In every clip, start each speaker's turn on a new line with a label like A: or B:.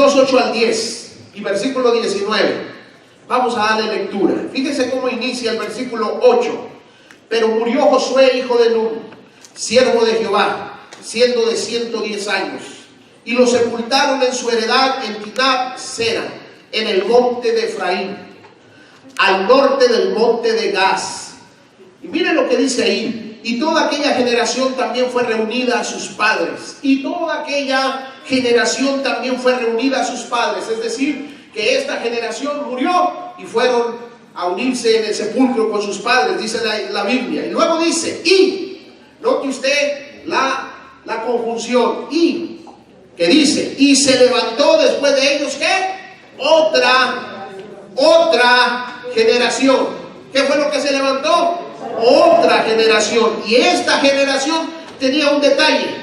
A: 2, 8 al 10 y versículo 19. Vamos a darle lectura. Fíjense cómo inicia el versículo 8. Pero murió Josué, hijo de Nun, siervo de Jehová, siendo de 110 años. Y lo sepultaron en su heredad en Timnat Sera, en el monte de Efraín, al norte del monte de Gaz. Y miren lo que dice ahí. Y toda aquella generación también fue reunida a sus padres. Y toda aquella generación también fue reunida a sus padres. Es decir, que esta generación murió y fueron a unirse en el sepulcro con sus padres, dice la Biblia. Y luego dice, y, note usted la conjunción, y, que dice, y se levantó después de ellos, ¿qué? Otra generación. ¿Qué fue lo que se levantó? Otra generación. Y esta generación tenía un detalle,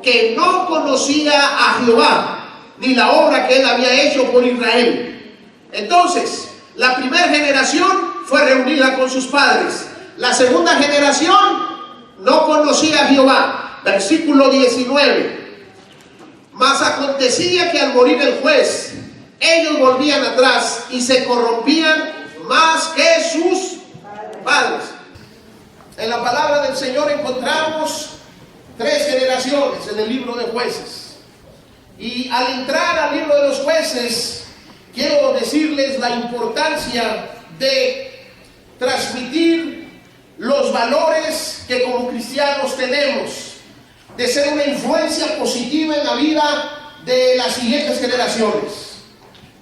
A: que no conocía a Jehová, ni la obra que él había hecho por Israel. Entonces, la primera generación fue reunida con sus padres. La segunda generación no conocía a Jehová. Versículo 19. Mas acontecía que al morir el juez, ellos volvían atrás y se corrompían más que sus padres. En la palabra del Señor encontramos 3 generaciones en el libro de Jueces. Y al entrar al libro de los Jueces, quiero decirles la importancia de transmitir los valores que como cristianos tenemos, de ser una influencia positiva en la vida de las siguientes generaciones.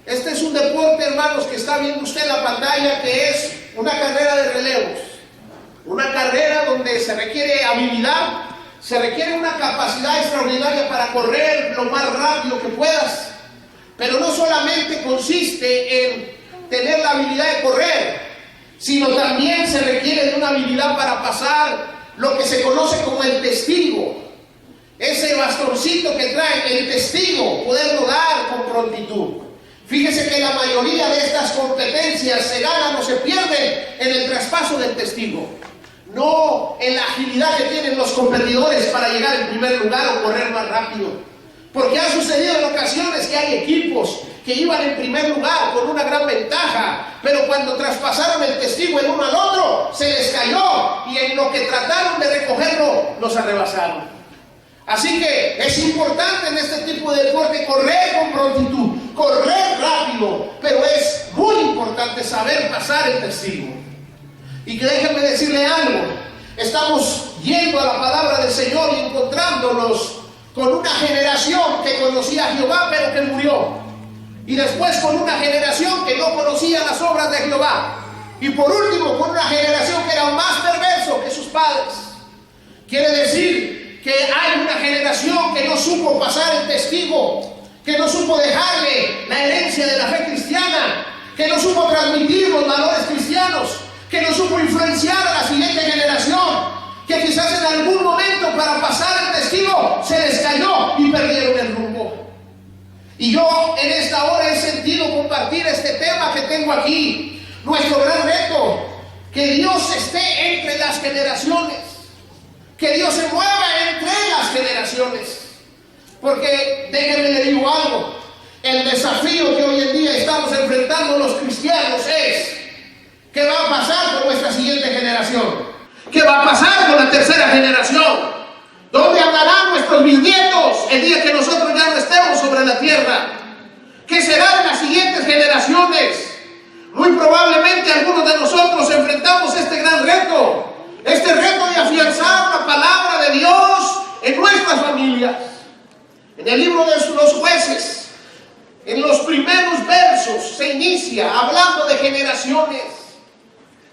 A: Este es un deporte, hermanos, que está viendo usted en la pantalla, que es una carrera de relevos, una carrera donde se requiere habilidad, se requiere una capacidad extraordinaria para correr lo más rápido que puedas. Pero no solamente consiste en tener la habilidad de correr, sino también se requiere de una habilidad para pasar lo que se conoce como el testigo. Ese bastoncito que trae el testigo, poderlo dar con prontitud. Fíjese que la mayoría de estas competencias se ganan o se pierden en el traspaso del testigo, no en la agilidad que tienen los competidores para llegar en primer lugar o correr más rápido. Porque ha sucedido en ocasiones que hay equipos que iban en primer lugar con una gran ventaja, pero cuando traspasaron el testigo el uno al otro, se les cayó y en lo que trataron de recogerlo, los arrebasaron. Así que es importante en este tipo de deporte correr con prontitud, correr rápido, pero es muy importante saber pasar el testigo. Y que déjenme decirle algo, estamos yendo a la palabra del Señor y encontrándonos con una generación que conocía a Jehová pero que murió, y después con una generación que no conocía las obras de Jehová, y por último con una generación que era más perverso que sus padres. Quiere decir que hay una generación que no supo pasar el testigo, que no supo dejarle la herencia de la fe cristiana, que no supo transmitir los valores cristianos, que no supo influenciar a la siguiente generación, que quizás en algún momento para pasar el testigo se les cayó y perdieron el rumbo. Y yo en esta hora he sentido compartir este tema que tengo aquí, nuestro gran reto, que Dios esté entre las generaciones, que Dios se mueva entre las generaciones. Porque déjenme le digo algo, el desafío que hoy en día estamos enfrentando los cristianos es: ¿qué va a pasar con nuestra siguiente generación? ¿Qué va a pasar con la tercera generación? ¿Dónde andarán nuestros bisnietos el día que nosotros ya no estemos sobre la tierra? ¿Qué será de las siguientes generaciones? Muy probablemente algunos de nosotros enfrentamos este gran reto, este reto de afianzar la palabra de Dios en nuestras familias. En el libro de los Jueces, en los primeros versos se inicia hablando de generaciones,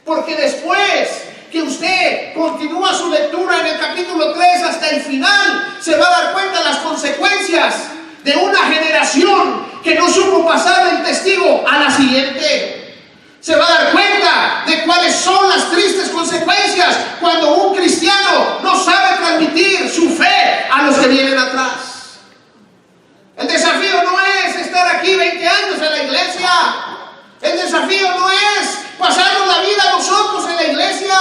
A: porque después que usted continúa su lectura en el capítulo 3 hasta el final, se va a dar cuenta de las consecuencias de una generación que no supo pasar el testigo a la siguiente. Se va a dar cuenta de cuáles son las tristes consecuencias cuando un cristiano no sabe transmitir su fe a los que vienen atrás. El desafío no es estar aquí 20 años en la iglesia. El desafío no es pasarnos la vida nosotros en la iglesia.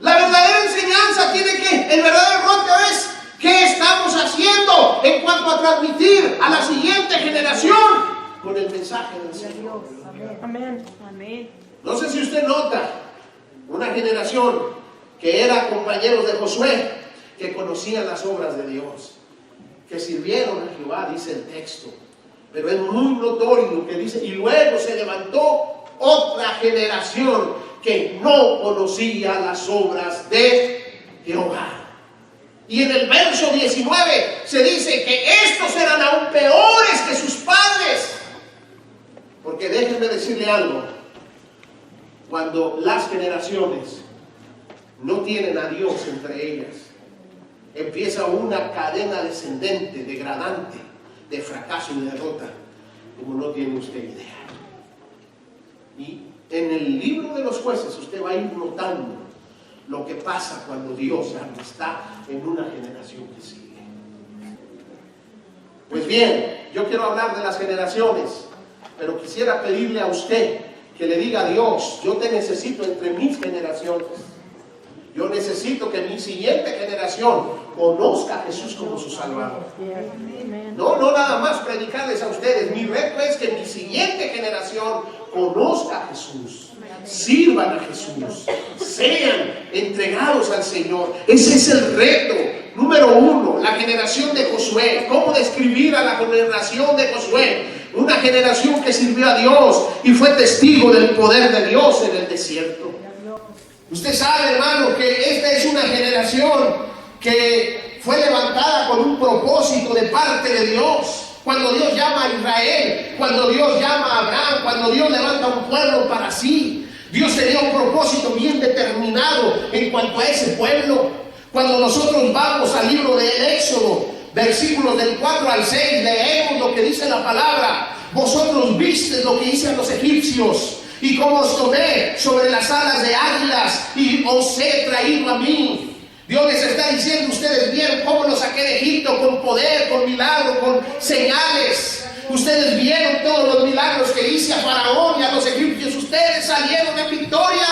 A: La verdadera enseñanza el verdadero reto es: ¿qué estamos haciendo en cuanto vamos a transmitir a la siguiente generación con el mensaje del Señor.
B: Amén. Amén.
A: No sé si usted nota una generación que era compañeros de Josué, que conocían las obras de Dios, que sirvieron a Jehová, dice el texto. Pero es muy notorio lo que dice: y luego se levantó otra generación que no conocía las obras de Jehová. Y en el verso 19 se dice que estos eran aún peores que sus padres. Porque déjenme decirle algo: cuando las generaciones no tienen a Dios entre ellas, empieza una cadena descendente, degradante, de fracaso y derrota, como no tiene usted idea. Y en el libro de los jueces usted va a ir notando lo que pasa cuando Dios ya no está en una generación que sigue. Pues bien, yo quiero hablar de las generaciones, pero quisiera pedirle a usted que le diga a Dios: yo te necesito entre mis generaciones. Yo necesito que mi siguiente generación conozca a Jesús como su Salvador. No nada más predicarles a ustedes. Mi reto es que mi siguiente generación conozca a Jesús, sirvan a Jesús, sean entregados al Señor. Ese es el reto número uno. La generación de Josué. ¿Cómo describir a la generación de Josué? Una generación que sirvió a Dios y fue testigo del poder de Dios en el desierto. Usted sabe, hermano, que esta es una generación que fue levantada con un propósito de parte de Dios. Cuando Dios llama a Israel, cuando Dios llama a Abraham, cuando Dios levanta un pueblo para sí, Dios tenía un propósito bien determinado en cuanto a ese pueblo. Cuando nosotros vamos al libro del Éxodo, versículos del 4 al 6, leemos lo que dice la palabra: vosotros visteis lo que hice a los egipcios, y cómo os tomé sobre las alas de águilas y os he traído a mí. Dios les está diciendo: ustedes vieron cómo los saqué de Egipto con poder, con milagro, con señales. Ustedes vieron todos los milagros que hice a Faraón y a los egipcios. Ustedes salieron en victoria.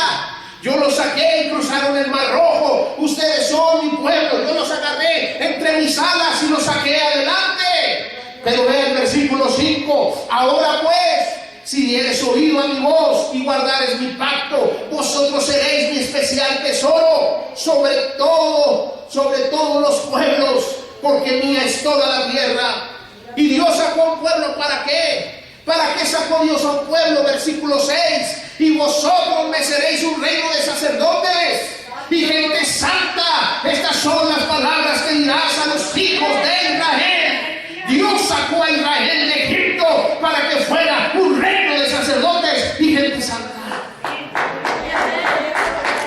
A: Yo los saqué y cruzaron el Mar Rojo. Ustedes son mi pueblo. Yo los agarré entre mis alas y los saqué adelante. Pero ve el versículo 5: ahora pues, si dieres oído a mi voz y guardares mi pacto, vosotros seréis mi especial tesoro sobre todos los pueblos, porque mía es toda la tierra. Y Dios sacó a un pueblo, ¿para qué? ¿Para qué sacó Dios a un pueblo? Versículo 6: y vosotros me seréis un reino de sacerdotes y gente santa. Estas son las palabras que dirás a los hijos de Israel. Dios sacó a Israel de Egipto para que fuera un reino de sacerdotes y gente santa.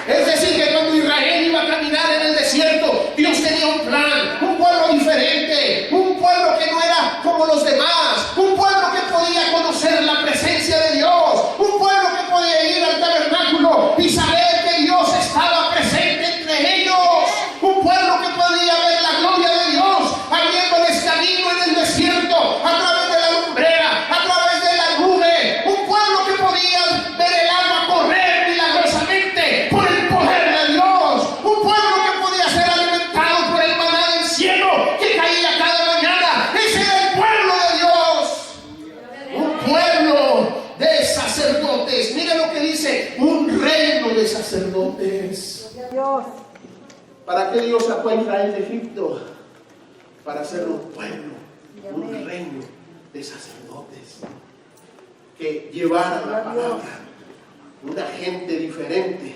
A: Es decir, que cuando Israel iba a caminar en el desierto, Dios tenía un plan, un pueblo diferente, un pueblo que no era como los demás, un pueblo que podía conocer la presencia de Dios, un pueblo que podía ir al tabernáculo y saber que Dios estaba presente entre ellos, un pueblo que podía ver la gloria de Dios abriéndoles camino en el desierto a través de la lumbrera, a través de la nube, un pueblo que podía ver el agua correr milagrosamente por el poder de Dios, un pueblo que podía ser alimentado por el maná del cielo que caía cada mañana. Ese era el pueblo de Dios, un pueblo de sacerdotes. Mira lo que dice: un reino de sacerdotes. ¿Para qué Dios sacó a Israel de Egipto? Para hacer un pueblo, un reino de sacerdotes que llevaran la palabra. Una gente diferente,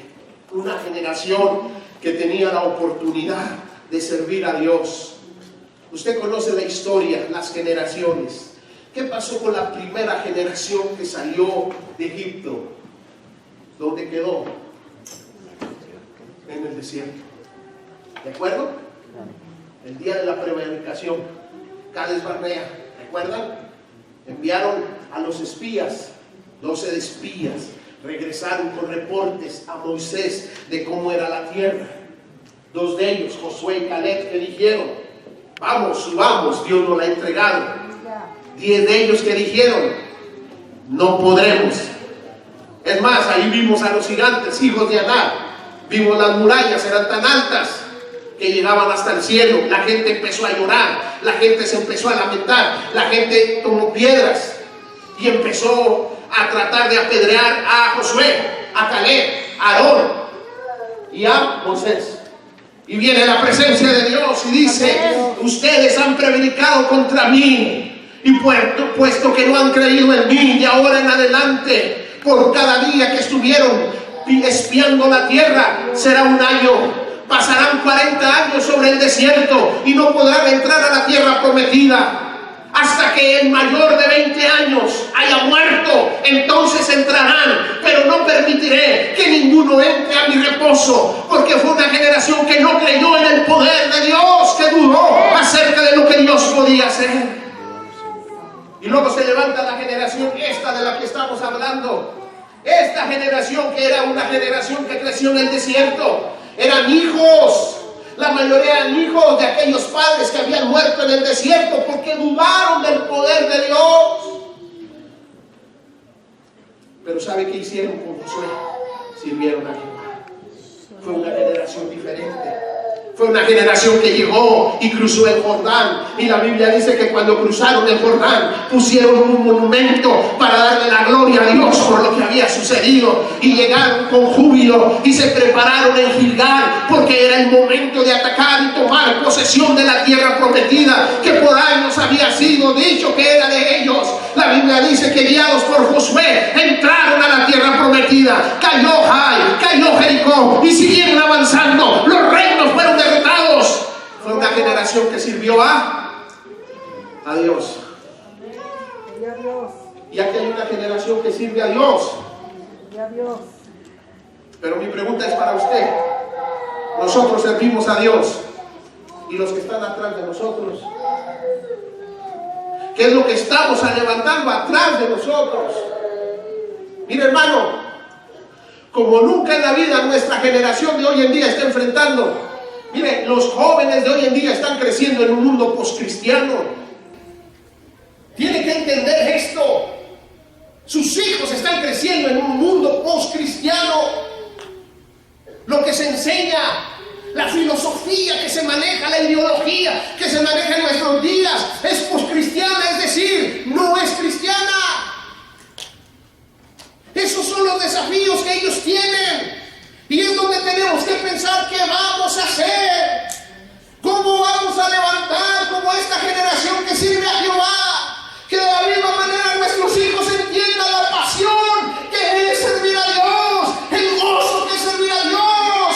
A: una generación que tenía la oportunidad de servir a Dios. Usted conoce la historia, las generaciones. ¿Qué pasó con la primera generación que salió de Egipto? ¿Dónde quedó? En el desierto. ¿De acuerdo? El día de la prevaricación, Cades Barnea, ¿recuerdan? Enviaron a los espías, 12 espías, regresaron con reportes a Moisés de cómo era la tierra. 2 de ellos, Josué y Caleb, que dijeron: vamos, subamos, Dios nos la ha entregado. 10 de ellos que dijeron: no podremos. Es más, ahí vimos a los gigantes, hijos de Aná. Vimos las murallas, eran tan altas que llegaban hasta el cielo. La gente empezó a llorar, la gente se empezó a lamentar, la gente tomó piedras y empezó a tratar de apedrear a Josué, a Caleb, a Aarón y a Moisés. Y viene la presencia de Dios y dice: ustedes han prevaricado contra mí, y puesto que no han creído en mí, de ahora en adelante, por cada día que estuvieron espiando la tierra, será un año. Pasarán 40 años sobre el desierto y no podrán entrar a la tierra prometida. Hasta que el mayor de 20 años haya muerto, entonces entrarán, pero no permitiré que ninguno entre a mi reposo, porque fue una generación que no creyó en el poder de Dios, que dudó acerca de lo que Dios podía hacer. Y luego se levanta la generación esta de la que estamos hablando. Esta generación, que era una generación que creció en el desierto, eran hijos. La mayoría eran hijos de aquellos padres que habían muerto en el desierto porque dudaron del poder de Dios. Pero ¿sabe qué hicieron con Josué? Sirvieron a Jehová. Fue una generación diferente. Fue una generación que llegó y cruzó el Jordán. Y la Biblia dice que cuando cruzaron el Jordán, pusieron un monumento para darle la gloria a Dios por lo que había sucedido. Y llegaron con júbilo y se prepararon en Gilgal, porque era el momento de atacar y tomar posesión de la tierra prometida, que por años había sido dicho que era de ellos. La Biblia dice que guiados por Josué entraron a la tierra prometida. Cayó Jai, cayó Jericó y siguieron avanzando. Los reinos fueron derrotados. Fue una generación que sirvió a Dios. Y aquí hay una generación que sirve a Dios. Pero mi pregunta es para usted: nosotros servimos a Dios, y los que están atrás de nosotros, ¿qué es lo que estamos levantando atrás de nosotros? Mire, hermano, como nunca en la vida nuestra generación de hoy en día está enfrentando. Mire, los jóvenes de hoy en día están creciendo en un mundo poscristiano. Tiene que entender esto. Sus hijos están creciendo en un mundo poscristiano. Lo que se enseña, la filosofía que se maneja, la ideología que se maneja en nuestros días es poscristiana, es decir, no es cristiana. Esos son los desafíos que ellos tienen. Y es donde tenemos que pensar qué vamos a hacer, cómo vamos a levantar como esta generación que sirve a Jehová, que de la misma manera nuestros hijos entiendan la pasión que es servir a Dios, el gozo que es servir a Dios.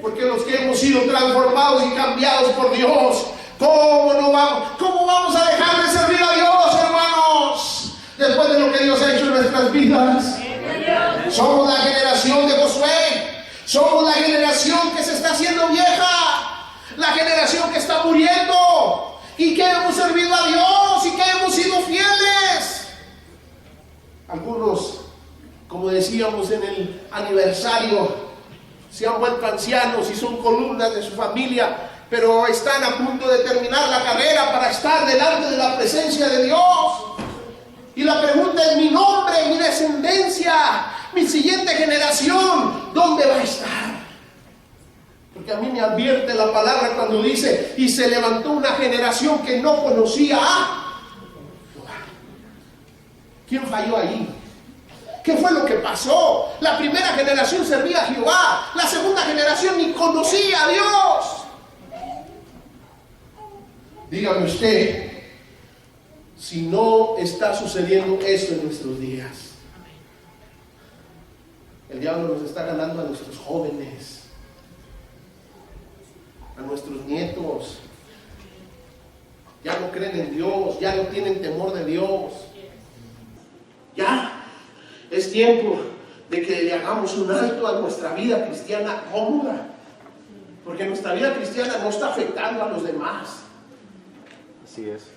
A: Porque los que hemos sido transformados y cambiados por Dios, ¿cómo vamos a dejar de servir a Dios, hermanos? Después de lo que Dios ha hecho en nuestras vidas. Somos la generación de Josué. Somos la generación que se está haciendo vieja, la generación que está muriendo, y que hemos servido a Dios y que hemos sido fieles. Algunos, como decíamos en el aniversario, se han vuelto ancianos y son columnas de su familia, pero están a punto de terminar la carrera para estar delante de la presencia de Dios. Y la pregunta es: mi nombre, mi descendencia, mi siguiente generación, ¿dónde va a estar? Porque a mí me advierte la palabra cuando dice: y se levantó una generación que no conocía a Jehová. ¿Quién falló ahí? ¿Qué fue lo que pasó? La primera generación servía a Jehová, la segunda generación ni conocía a Dios. Dígame usted si no está sucediendo esto en nuestros días. El diablo nos está ganando a nuestros jóvenes, a nuestros nietos. Ya no creen en Dios, ya no tienen temor de Dios. Ya es tiempo de que le hagamos un alto a nuestra vida cristiana cómoda, porque nuestra vida cristiana no está afectando a los demás.
C: Así es.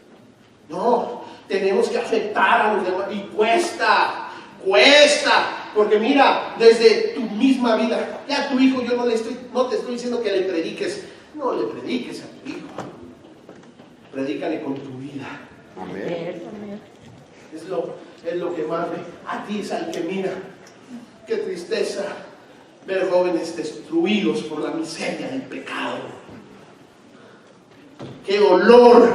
A: No, tenemos que afectar a los demás, y cuesta, porque mira, desde tu misma vida, ya tu hijo, yo no te estoy diciendo que le prediques, no le prediques a tu hijo, predícale con tu vida.
C: Amén.
A: Es lo que más ve. A ti es al que mira. Qué tristeza ver jóvenes destruidos por la miseria del pecado. Qué dolor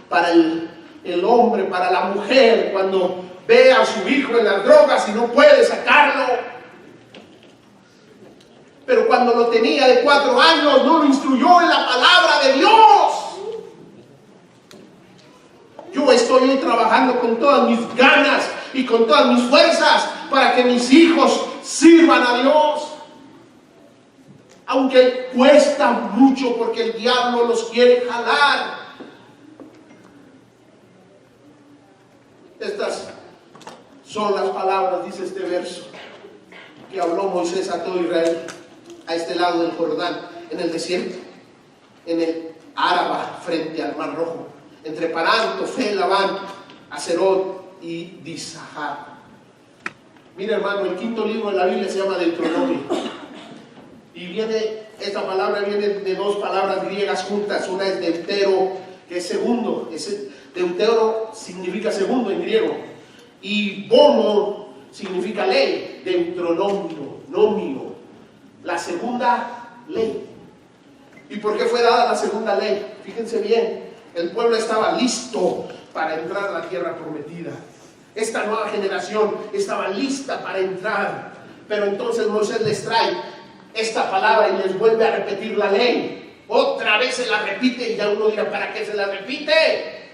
A: para el hombre, para la mujer, cuando ve a su hijo en las drogas y no puede sacarlo. Pero cuando lo tenía de 4 años, no lo instruyó en la palabra de Dios. Yo estoy hoy trabajando con todas mis ganas y con todas mis fuerzas para que mis hijos sirvan a Dios. Aunque cuesta mucho porque el diablo los quiere jalar. Estas son las palabras, dice este verso, que habló Moisés a todo Israel a este lado del Jordán, en el desierto, en el Áraba, frente al Mar Rojo, entre Parán, Tofel, Labán, Acerot y Disahar. Mira, hermano, el 5.º libro de la Biblia se llama Deuteronomio. Y esta palabra viene de 2 palabras griegas juntas. Una es deutero, que es segundo. Deutero significa segundo en griego. Y bono significa ley. Deuteronomio, nomio. La segunda ley. ¿Y por qué fue dada la segunda ley? Fíjense bien, el pueblo estaba listo para entrar a la tierra prometida. Esta nueva generación estaba lista para entrar. Pero entonces Moisés les trae esta palabra y les vuelve a repetir la ley. Otra vez se la repite y ya uno dirá, ¿para qué se la repite?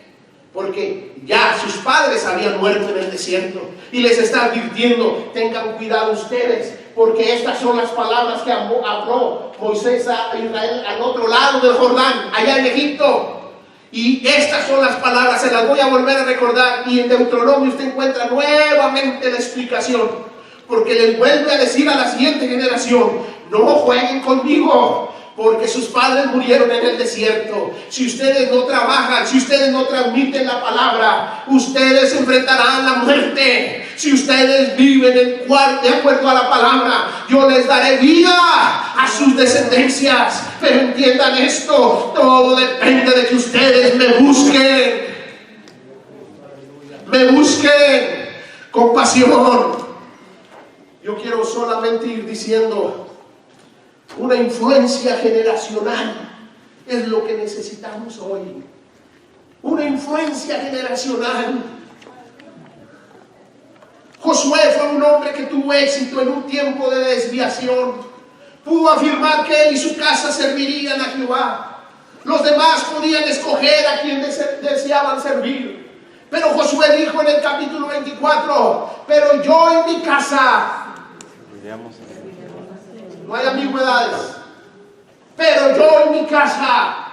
A: Porque ya sus padres habían muerto en el desierto y les está advirtiendo, tengan cuidado ustedes, porque estas son las palabras que habló Moisés a Israel al otro lado del Jordán, allá en Egipto. Y estas son las palabras, se las voy a volver a recordar, y en Deuteronomio usted encuentra nuevamente la explicación, porque les vuelve a decir a la siguiente generación, no jueguen conmigo, porque sus padres murieron en el desierto. Si ustedes no trabajan, si ustedes no transmiten la palabra, ustedes enfrentarán la muerte. Si ustedes viven de acuerdo a la palabra, yo les daré vida a sus descendencias. Pero entiendan esto, todo depende de que ustedes me busquen con pasión. Yo quiero solamente ir diciendo, una influencia generacional es lo que necesitamos hoy. Una influencia generacional. Josué fue un hombre que tuvo éxito en un tiempo de desviación. Pudo afirmar que él y su casa servirían a Jehová. Los demás podían escoger a quien deseaban servir. Pero Josué dijo en el capítulo 24, pero yo en mi casa, no hay ambigüedades, pero yo en mi casa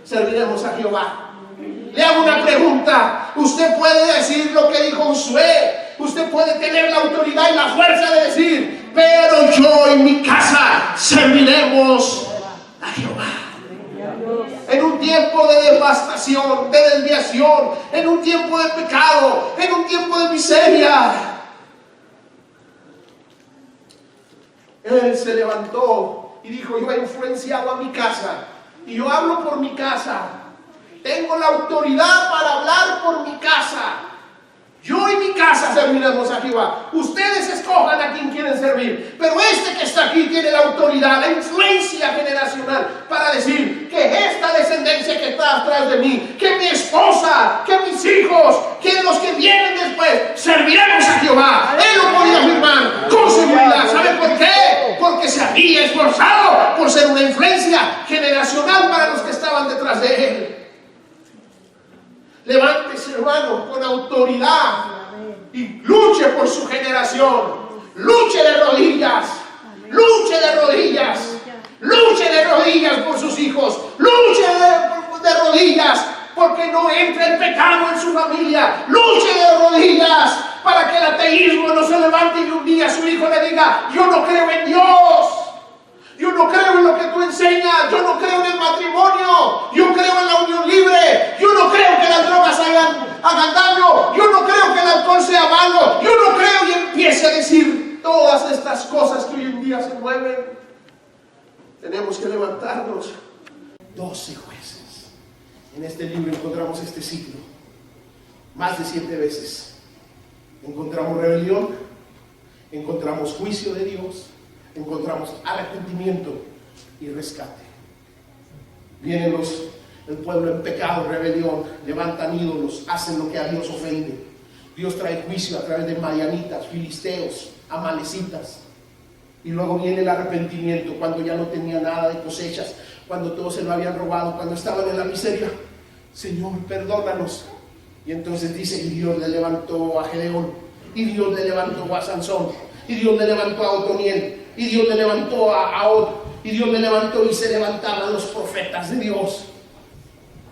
A: serviremos a Jehová. Le hago una pregunta. Usted puede decir lo que dijo Josué. Usted puede tener la autoridad y la fuerza de decir, pero yo en mi casa serviremos a Jehová. En un tiempo de devastación, de desviación, en un tiempo de pecado, en un tiempo de miseria, él se levantó y dijo, yo he influenciado a mi casa y yo hablo por mi casa. Tengo la autoridad para hablar por mi casa. Yo y mi casa serviremos a Jehová. Ustedes escojan a quien quieren servir. Pero este que está aquí tiene la autoridad, la influencia generacional para decir que esta descendencia que está atrás de mí, que mi esposa, que mis hijos, que los que vienen después, serviremos a Jehová. Él lo podía afirmar con seguridad. ¿Sabe por qué? Porque se había esforzado por ser una influencia generacional para los que estaban detrás de él. Levántese, hermano, con autoridad y luche por su generación. Luche de rodillas. Luche de rodillas. Luche de rodillas por sus hijos. Luche de rodillas porque no entre el pecado en su familia. Luche de rodillas para que el ateísmo no se levante y un día su hijo le diga, yo no creo en Dios. Yo no creo en lo que tú enseñas. Yo no creo en el matrimonio. Yo creo en la unión libre. Yo no creo que las drogas hagan daño. Yo no creo que el alcohol sea malo. Yo no creo, y empiece a decir todas estas cosas que hoy en día se mueven. Tenemos que levantarnos. 12 jueces. En este libro encontramos este ciclo. Más de 7 veces. Encontramos rebelión. Encontramos juicio de Dios. encontramos arrepentimiento y rescate. Vienen el pueblo en pecado, rebelión, levantan ídolos, hacen lo que a Dios ofende. Dios trae juicio a través de madianitas, filisteos, amalecitas. Y luego viene el arrepentimiento, cuando ya no tenía nada de cosechas, cuando todos se lo habían robado, cuando estaban en la miseria. Señor, perdónanos. Y entonces dice, y Dios le levantó a Gedeón, y Dios le levantó a Sansón, y Dios le levantó a Otoniel, y Dios le levantó a Od, y Dios le levantó, y se levantaban los profetas de Dios.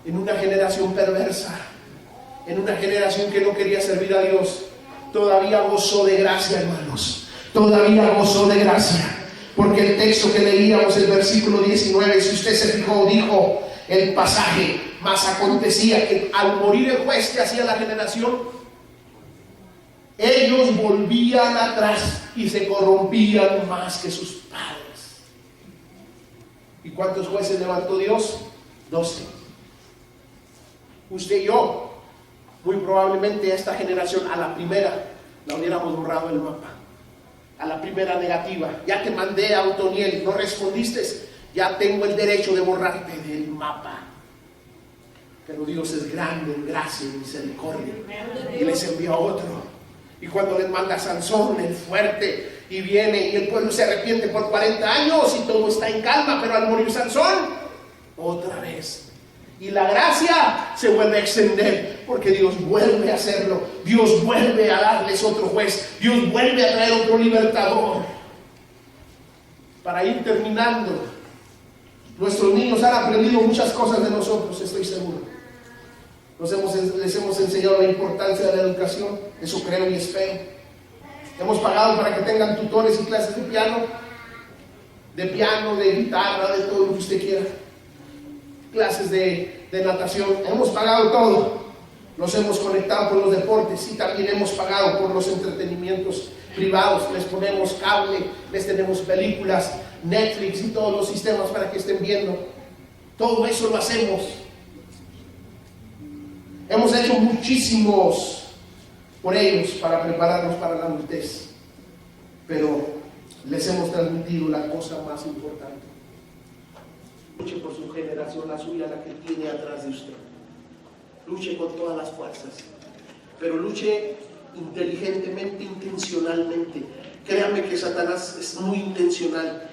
A: En una generación perversa, en una generación que no quería servir a Dios, todavía gozó de gracia, hermanos. Todavía gozó de gracia, porque el texto que leíamos, el versículo 19, si usted se fijó, dijo el pasaje, mas acontecía que al morir el juez que hacía la generación, ellos volvían atrás y se corrompían más que sus padres. ¿Y cuántos jueces levantó Dios? 12. Usted y yo, muy probablemente esta generación, a la primera la hubiéramos borrado del mapa. A la primera negativa, ya te mandé a Otoniel, no respondiste, ya tengo el derecho de borrarte del mapa. Pero Dios es grande en gracia y misericordia, y les envió a otro. Y cuando les manda a Sansón, el fuerte, y viene y el pueblo se arrepiente por 40 años y todo está en calma, pero al morir Sansón, otra vez. Y la gracia se vuelve a extender, porque Dios vuelve a hacerlo. Dios vuelve a darles otro juez. Dios vuelve a traer otro libertador. Para ir terminando, nuestros niños han aprendido muchas cosas de nosotros, estoy seguro. Les hemos enseñado la importancia de la educación, eso creo y espero. Hemos pagado para que tengan tutores y clases de piano, de guitarra, de todo lo que usted quiera. Clases de natación, hemos pagado todo. Nos hemos conectado con los deportes y también hemos pagado por los entretenimientos privados. Les ponemos cable, les tenemos películas, Netflix y todos los sistemas para que estén viendo. Todo eso lo hacemos. Hemos hecho muchísimos por ellos para prepararnos para la adultez, pero les hemos transmitido la cosa más importante. Luche por su generación, la suya, la que tiene atrás de usted. Luche con todas las fuerzas, pero luche inteligentemente, intencionalmente. Créanme que Satanás es muy intencional,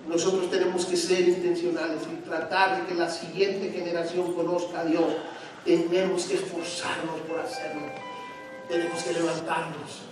A: Nosotros tenemos que ser intencionales y tratar de que la siguiente generación conozca a Dios. Tenemos que esforzarnos por hacerlo. Tenemos que levantarnos.